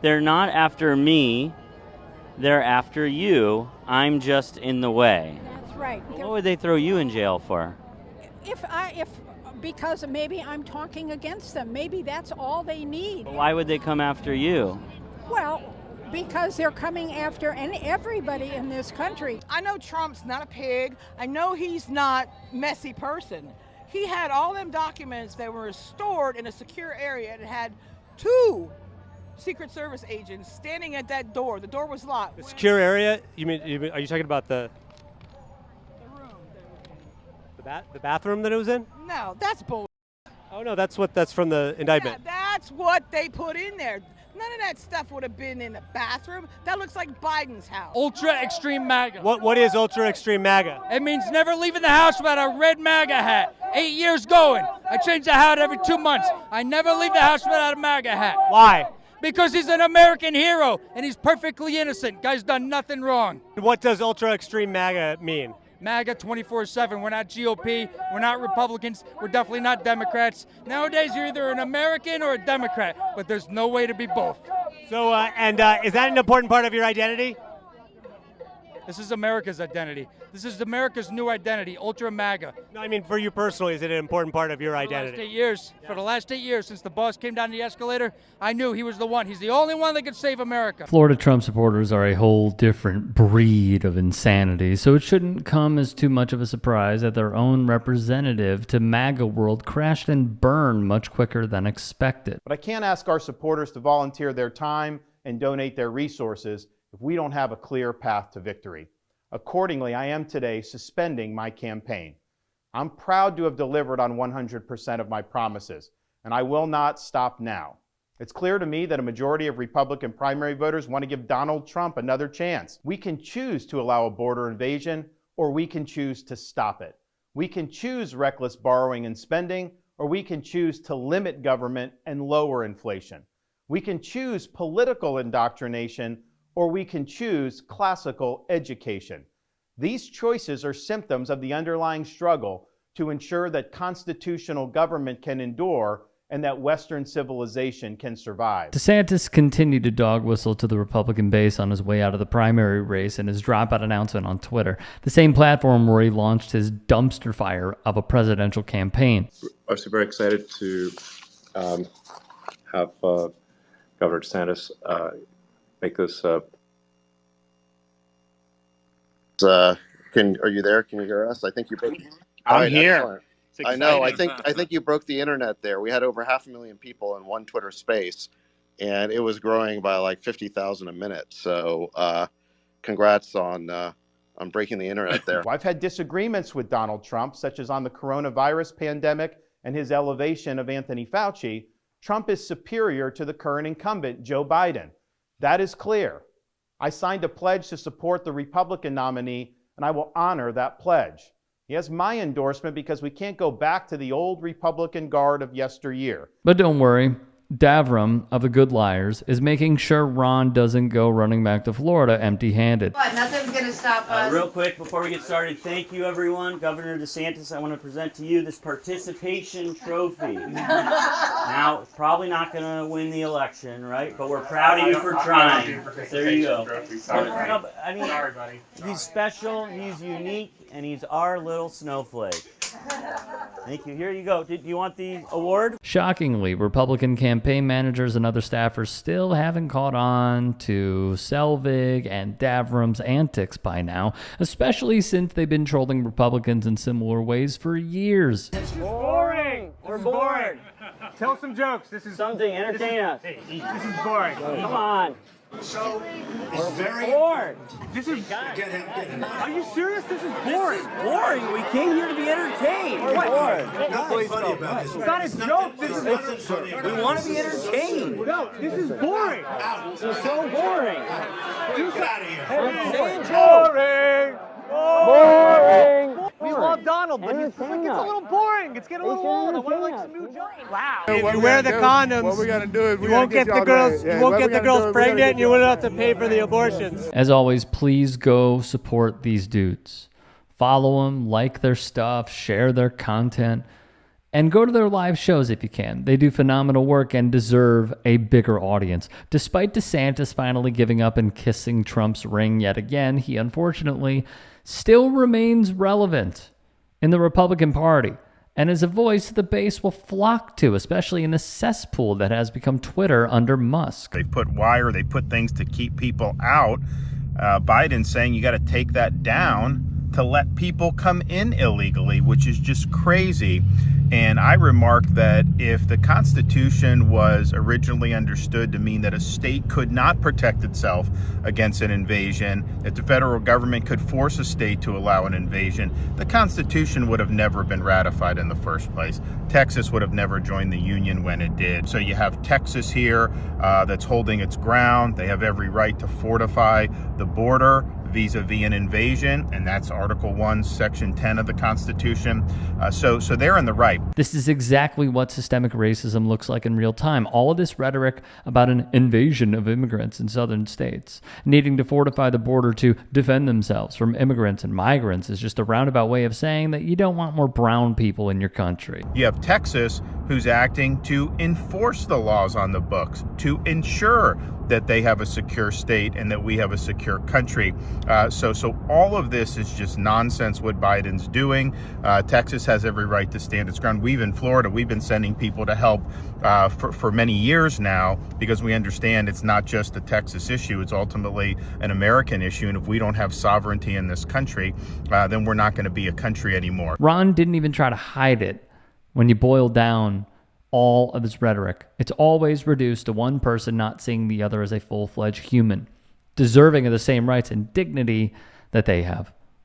They're not after me. They're after you. I'm just in the way. That's right. What would they throw you in jail for? Because maybe I'm talking against them. Maybe that's all they need. Why would they come after you? Well, because they're coming after everybody in this country. I know Trump's not a pig. I know he's not a messy person. He had all them documents that were stored in a secure area and had 2 Secret Service agents standing at that door. The door was locked. The secure area? You mean are you talking about the room the bathroom that it was in? No, that's bull. Oh no, that's from the indictment. Yeah, that's what they put in there. None of that stuff would have been in the bathroom. That looks like Biden's house. Ultra extreme MAGA. What is ultra extreme MAGA? It means never leaving the house without a red MAGA hat. 8 years going. I change the hat every 2 months. I never leave the house without a MAGA hat. Why? Because he's an American hero and he's perfectly innocent. Guy's done nothing wrong. What does ultra extreme MAGA mean? MAGA 24/7. We're not GOP. We're not Republicans. We're definitely not Democrats. Nowadays, you're either an American or a Democrat, but there's no way to be both. So, is that an important part of your identity? This is America's identity. This is America's new identity, Ultra MAGA. No, I mean for you personally, is it an important part of your identity? For the last 8 years, since the boss came down the escalator, I knew he was the one. He's the only one that could save America. Florida Trump supporters are a whole different breed of insanity, so it shouldn't come as too much of a surprise that their own representative to MAGA world crashed and burned much quicker than expected. But I can't ask our supporters to volunteer their time and donate their resources if we don't have a clear path to victory. Accordingly, I am today suspending my campaign. I'm proud to have delivered on 100% of my promises, and I will not stop now. It's clear to me that a majority of Republican primary voters want to give Donald Trump another chance. We can choose to allow a border invasion, or we can choose to stop it. We can choose reckless borrowing and spending, or we can choose to limit government and lower inflation. We can choose political indoctrination, or we can choose classical education. These choices are symptoms of the underlying struggle to ensure that constitutional government can endure and that Western civilization can survive. DeSantis continued to dog whistle to the Republican base on his way out of the primary race in his dropout announcement on Twitter, the same platform where he launched his dumpster fire of a presidential campaign. I'm super excited to have Governor DeSantis make this. Are you there? Can you hear us? I think you broke. I'm here. I know. I think you broke the internet there. We had over 500,000 people in one Twitter space, and it was growing by like 50,000 a minute. So, congrats on breaking the internet there. I've had disagreements with Donald Trump, such as on the coronavirus pandemic and his elevation of Anthony Fauci. Trump is superior to the current incumbent, Joe Biden. That is clear. I signed a pledge to support the Republican nominee, and I will honor that pledge. He has my endorsement because we can't go back to the old Republican guard of yesteryear. But don't worry, Davram of the Good Liars is making sure Ron doesn't go running back to Florida empty-handed. What? Nothing's going to stop us. Real quick, before we get started, thank you, everyone. Governor DeSantis, I want to present to you this participation trophy. Now, it's probably not going to win the election, right? But we're proud of you for trying. There you go. I mean, he's special, he's unique, and he's our little snowflake. Thank you. Here you go. Do you want the award? Shockingly, Republican campaign managers and other staffers still haven't caught on to Selvig and Davram's antics by now, especially since they've been trolling Republicans in similar ways for years. It's boring. We're bored. Tell some jokes. This is something. Entertain us. This is boring. Come on. So we're very bored. This is. Get him. Are you serious? This is boring. This is boring. We came here to be entertained. We're bored. Nothing funny about this. It's not a joke. This is nothing funny. We want to be entertained. No, this is boring. This is so boring. Get out of here. Boring. Boring. We love Donald, but it's a little boring. It's getting a little old. I want like some new jokes. Wow. If you wear the condoms, what we gotta do is you won't get the girls. You won't get the girls pregnant, and you won't have to pay for the abortions. As always, please go support these dudes. Follow them, like their stuff, share their content. And go to their live shows if you can. They do phenomenal work and deserve a bigger audience. Despite DeSantis finally giving up and kissing Trump's ring yet again, he unfortunately still remains relevant in the Republican Party and is a voice the base will flock to, especially in the cesspool that has become Twitter under Musk. They put wire, they put things to keep people out. Biden's saying you got to take that down to let people come in illegally, which is just crazy. And I remarked that if the Constitution was originally understood to mean that a state could not protect itself against an invasion, that the federal government could force a state to allow an invasion, the Constitution would have never been ratified in the first place. Texas would have never joined the Union when it did. So you have Texas here that's holding its ground. They have every right to fortify the border vis-a-vis an invasion, and that's Article 1, Section 10 of the Constitution. So they're in the right. This is exactly what systemic racism looks like in real time. All of this rhetoric about an invasion of immigrants in southern states, needing to fortify the border to defend themselves from immigrants and migrants, is just a roundabout way of saying that you don't want more brown people in your country. You have Texas, who's acting to enforce the laws on the books, to ensure that they have a secure state and that we have a secure country. So all of this is just nonsense what Biden's doing. Texas has every right to stand its ground. In Florida, we've been sending people to help for many years now, because we understand it's not just a Texas issue, it's ultimately an American issue. And if we don't have sovereignty in this country, then we're not going to be a country anymore. Ron didn't even try to hide it when you boil down all of his rhetoric. It's always reduced to one person not seeing the other as a full-fledged human, deserving of the same rights and dignity that they have.